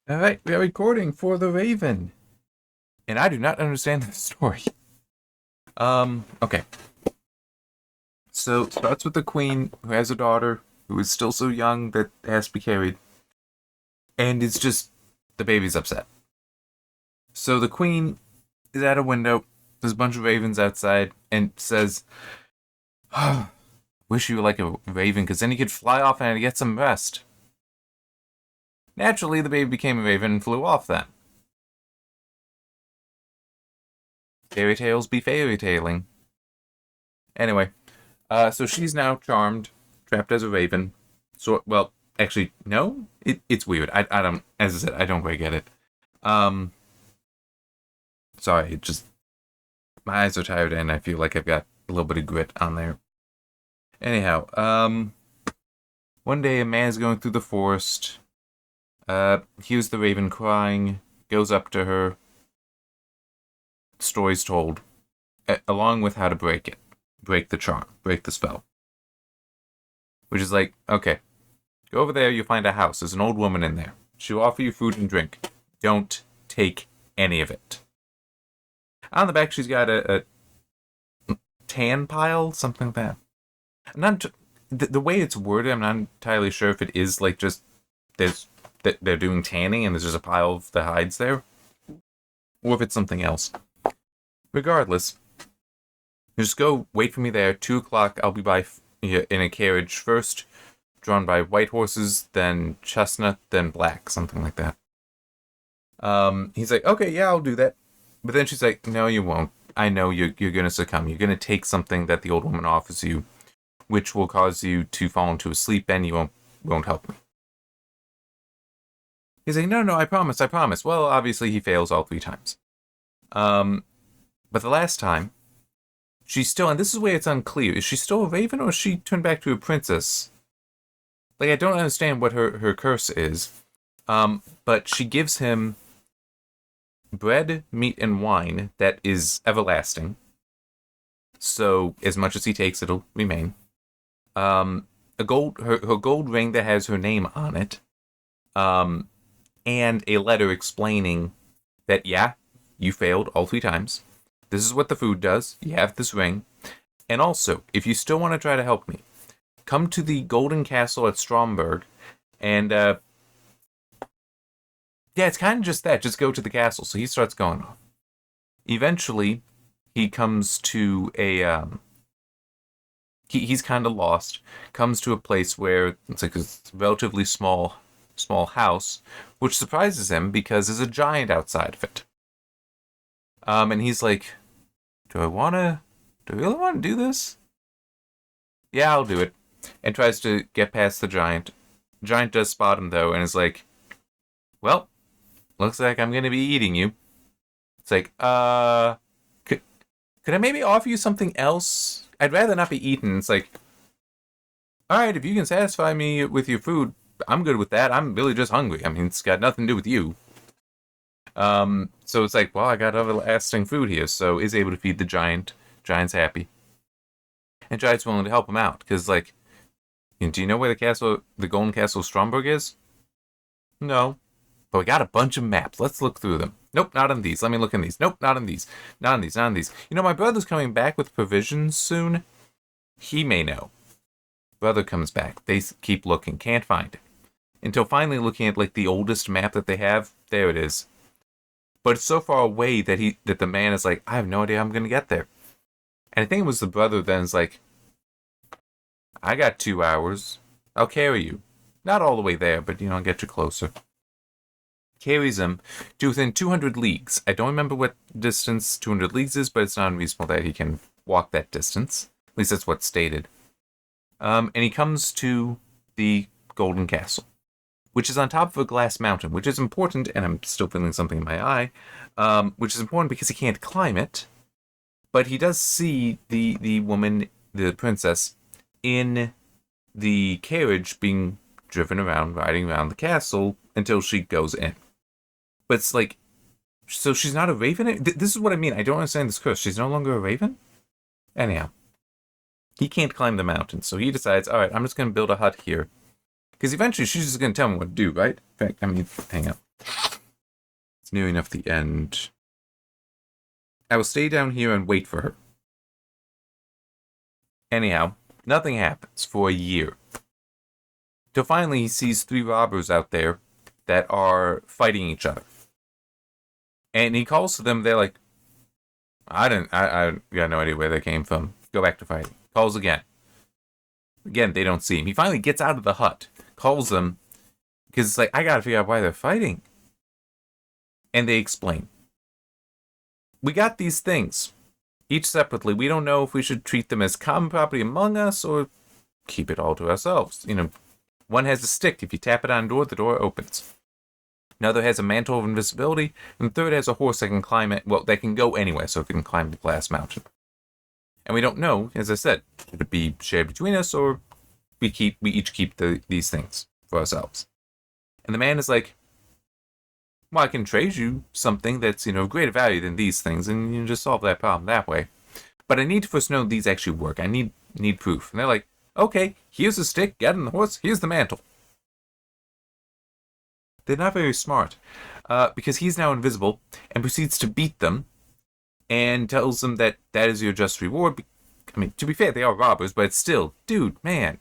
All right, we are recording for the Raven, and I do not understand the story. Okay. So it starts with the queen who has a daughter who is still so young that has to be carried, and it's just the baby's upset. So the queen is at a window. There's a bunch of ravens outside, and says, oh, "Wish you were like a raven, because then you could fly off and get some rest." Naturally, the baby became a raven and flew off then. Fairy tales be fairy tailing. Anyway, so she's now charmed, trapped as a raven. So, well, actually, no, it's weird. I don't, as I said, I don't quite get it. Um, Sorry, it just my eyes are tired and I feel like I've got a little bit of grit on there. Anyhow, one day a man's going through the forest. Hears the raven crying, goes up to her. Story's told, along with how to break the charm, break the spell. Which is like, okay, go over there, you'll find a house. There's an old woman in there. She'll offer you food and drink. Don't take any of it. On the back, she's got a tan pile, something like that. I'm not the way it's worded. I'm not entirely sure if it is like just there's that they're doing tanning and there's just a pile of the hides there, or if it's something else. Regardless, just go wait for me there. 2:00. I'll be by in a carriage first, drawn by white horses, then chestnut, then black, something like that. He's like, okay, yeah, I'll do that. But then she's like, no, you won't. I know you're gonna succumb. You're gonna take something that the old woman offers you, which will cause you to fall into a sleep, and you won't help me. He's like, no, I promise. Well, obviously he fails all 3 times. But the last time, she's still, and this is where it's unclear. Is she still a raven, or is she turned back to a princess? Like, I don't understand what her curse is. But she gives him bread, meat, and wine that is everlasting. So as much as he takes, it'll remain. Her gold ring that has her name on it. And a letter explaining that, yeah, you failed all 3 times. This is what the food does. You have this ring. And also, if you still want to try to help me, come to the Golden Castle at Stromberg, and, yeah, it's kind of just that. Just go to the castle. So he starts going off. Eventually, he comes to a, he's kind of lost. Comes to a place where it's like a relatively small house, which surprises him because there's a giant outside of it. And he's like, do I really want to do this? Yeah, I'll do it. And tries to get past the giant. Giant does spot him, though, and is like, well, looks like I'm going to be eating you. It's like, could I maybe offer you something else? I'd rather not be eaten. It's like, alright, if you can satisfy me with your food, I'm good with that. I'm really just hungry. I mean, it's got nothing to do with you. So it's like, well, I got everlasting food here, so is able to feed the giant. Giant's happy. And Giant's willing to help him out, because, like, do you know where the Golden Castle of Stromberg is? No. But we got a bunch of maps. Let's look through them. Nope, not on these. Let me look in these. Nope, not on these. Not on these, not on these. You know, my brother's coming back with provisions soon. He may know. Brother comes back. They keep looking. Can't find it. Until finally looking at, like, the oldest map that they have. There it is. But it's so far away that the man is like, I have no idea how I'm going to get there. And I think it was the brother then's like, I got 2 hours. I'll carry you. Not all the way there, but, I'll get you closer. Carries him to within 200 leagues. I don't remember what distance 200 leagues is, but it's not unreasonable that he can walk that distance. At least that's what's stated. And he comes to the Golden Castle, which is on top of a glass mountain, which is important, and I'm still feeling something in my eye, which is important because he can't climb it, but he does see the woman, the princess, in the carriage being driven around, riding around the castle until she goes in. But it's like, so she's not a raven? This is what I mean. I don't understand this curse. She's no longer a raven? Anyhow, he can't climb the mountain, so he decides, all right, I'm just going to build a hut here. Because eventually she's just going to tell me what to do, right? In fact, hang up. nearing up the end. I will stay down here and wait for her. Anyhow, nothing happens for a year. Till finally he sees 3 robbers out there that are fighting each other. And he calls to them, they're like, I got no idea where they came from. Go back to fighting. Calls again. Again, they don't see him. He finally gets out of the hut, calls them, because it's like, I gotta figure out why they're fighting. And they explain. We got these things, each separately. We don't know if we should treat them as common property among us or keep it all to ourselves. One has a stick. If you tap it on a door, the door opens. Another has a mantle of invisibility, and the third has a horse that can climb it. Well, that can go anywhere, so it can climb the glass mountain. And we don't know, as I said, should it be shared between us, or we each keep these things for ourselves. And the man is like, well, I can trade you something that's, greater value than these things, and you just solve that problem that way. But I need to first know these actually work. I need proof. And they're like, okay, here's the stick, get on the horse, here's the mantle. They're not very smart, because he's now invisible and proceeds to beat them and tells them that is your just reward. I mean, to be fair, they are robbers, but it's still, dude, man.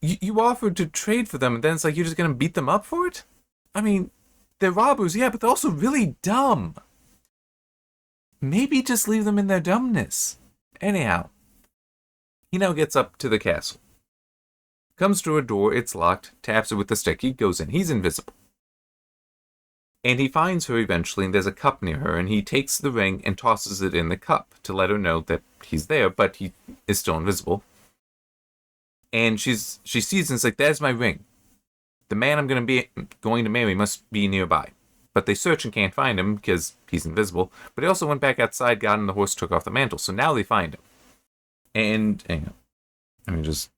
You offered to trade for them, and then it's like you're just going to beat them up for it? I mean, they're robbers, yeah, but they're also really dumb. Maybe just leave them in their dumbness. Anyhow, he now gets up to the castle. Comes to a door, it's locked, taps it with the stick, he goes in, he's invisible. And he finds her eventually, and there's a cup near her, and he takes the ring and tosses it in the cup to let her know that he's there, but he is still invisible. And she sees and it's like, there's my ring. The man I'm going to marry must be nearby. But they search and can't find him because he's invisible. But he also went back outside, got on the horse, took off the mantle. So now they find him. And hang on. Let me just...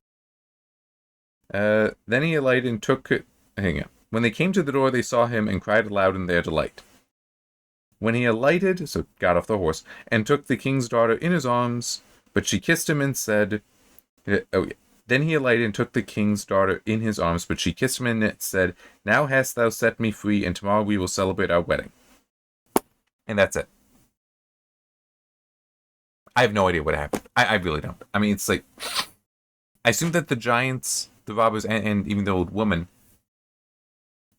then he alighted and took... Hang on. When they came to the door, they saw him and cried aloud in their delight. When he alighted, so got off the horse, and took the king's daughter in his arms, but she kissed him and said... Oh, yeah. Then he alighted and took the king's daughter in his arms, but she kissed him and said, Now hast thou set me free, and tomorrow we will celebrate our wedding. And that's it. I have no idea what happened. I really don't. I mean, it's like... I assume that the giants, the robbers, and even the old woman...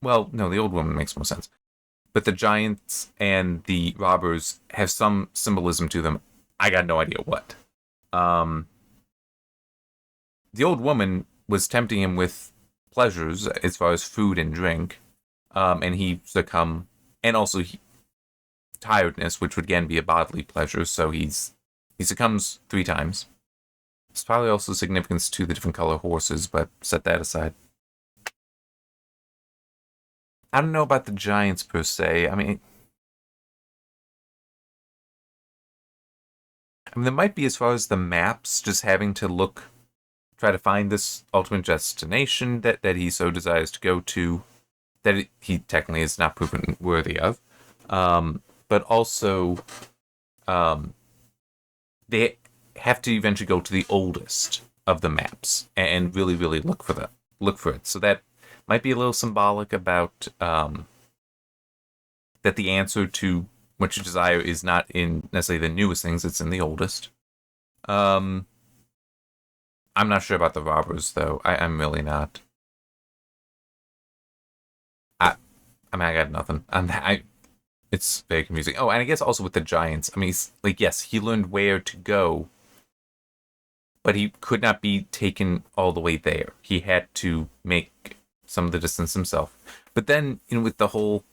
Well, no, the old woman makes more sense. But the giants and the robbers have some symbolism to them. I got no idea what. The old woman was tempting him with pleasures as far as food and drink, and he succumbed, and also tiredness, which would again be a bodily pleasure, so he succumbs 3 times. There's probably also significance to the different color horses, but set that aside. I don't know about the giants per se. I mean, there might be as far as the maps, just having to try to find this ultimate destination that he so desires to go to, that he technically is not proven worthy of. But also, they have to eventually go to the oldest of the maps and really, really look for it. So that might be a little symbolic about that the answer to what you desire is not in necessarily the newest things, it's in the oldest. I'm not sure about the robbers, though. I'm really not. I mean, I got nothing. It's very confusing. Oh, and I guess also with the giants. I mean, yes, he learned where to go, but he could not be taken all the way there. He had to make some of the distance himself. But then, with the whole,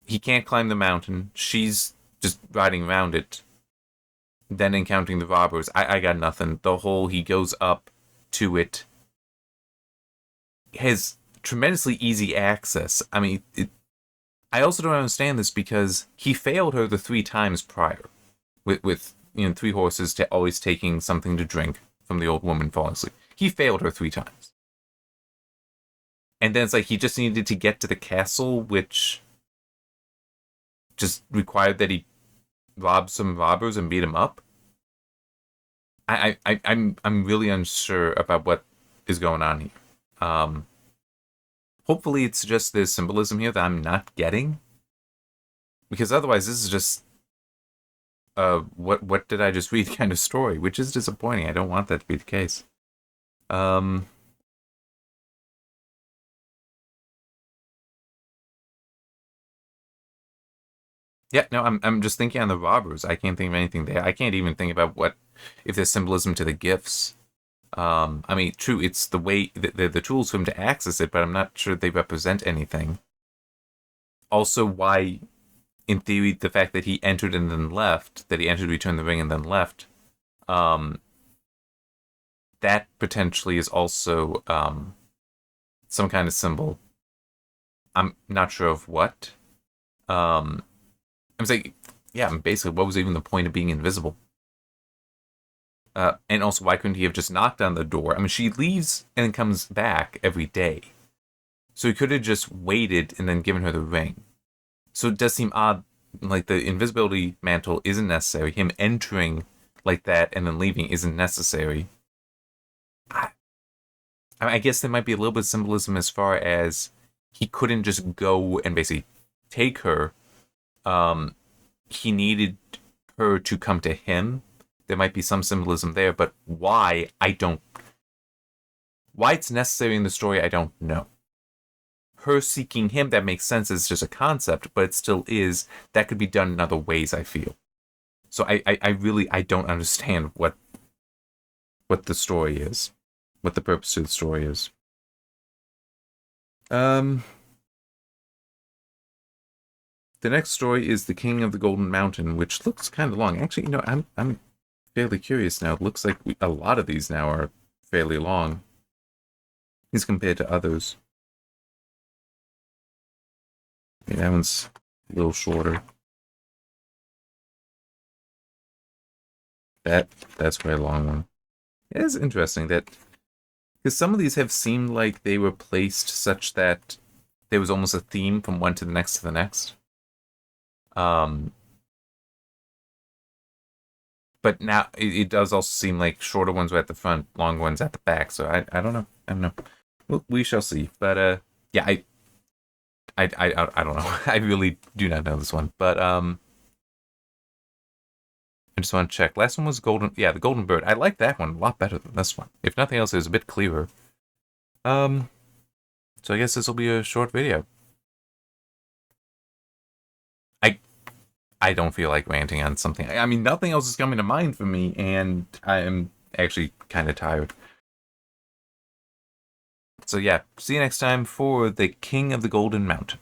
he can't climb the mountain. She's just riding around it. Then encountering the robbers, I got nothing. The whole, he goes up to it, has tremendously easy access. I mean, I also don't understand this because he failed her the 3 times prior, with 3 horses always taking something to drink from the old woman falling asleep. He failed her 3 times. And then it's like he just needed to get to the castle, which just required that he rob some robbers and beat him up. I'm really unsure about what is going on here. Hopefully it's just there's symbolism here that I'm not getting. Because otherwise this is just what did I just read kind of story, which is disappointing. I don't want that to be the case. Um Yeah, no, I'm just thinking on the robbers. I can't think of anything there. I can't even think about what if there's symbolism to the gifts. I mean, true, it's the way the tools for him to access it, but I'm not sure they represent anything. Also, why, in theory, the fact that he entered and then left, that he entered, returned the ring, and then left, um, that potentially is also some kind of symbol. I'm not sure of what. I'm saying, yeah, basically, what was even the point of being invisible? And also, why couldn't he have just knocked on the door? I mean, she leaves and comes back every day. So he could have just waited and then given her the ring. So it does seem odd, like the invisibility mantle isn't necessary. Him entering like that and then leaving isn't necessary. I guess there might be a little bit of symbolism as far as he couldn't just go and basically take her. He needed her to come to him. There might be some symbolism there, but why, I don't. Why it's necessary in the story, I don't know. Her seeking him, that makes sense as just a concept, but it still is. That could be done in other ways, I feel. So I really, I don't understand what the story is. What the purpose of the story is. The next story is The King of the Golden Mountain, which looks kind of long. Actually, I'm fairly curious now. It looks like a lot of these now are fairly long as compared to others. Yeah, that one's a little shorter. That's quite a long one. It is interesting that because some of these have seemed like they were placed such that there was almost a theme from one to the next to the next. But now it does also seem like shorter ones are at the front, long ones at the back. So I don't know. I don't know. Well, we shall see. But yeah, I don't know. I really do not know this one. But I just want to check. Last one was Golden. Yeah, the Golden Bird. I like that one a lot better than this one. If nothing else, it was a bit clearer. So I guess this will be a short video. I don't feel like ranting on something. I mean, nothing else is coming to mind for me, and I am actually kind of tired. So yeah, see you next time for The King of the Golden Mountain.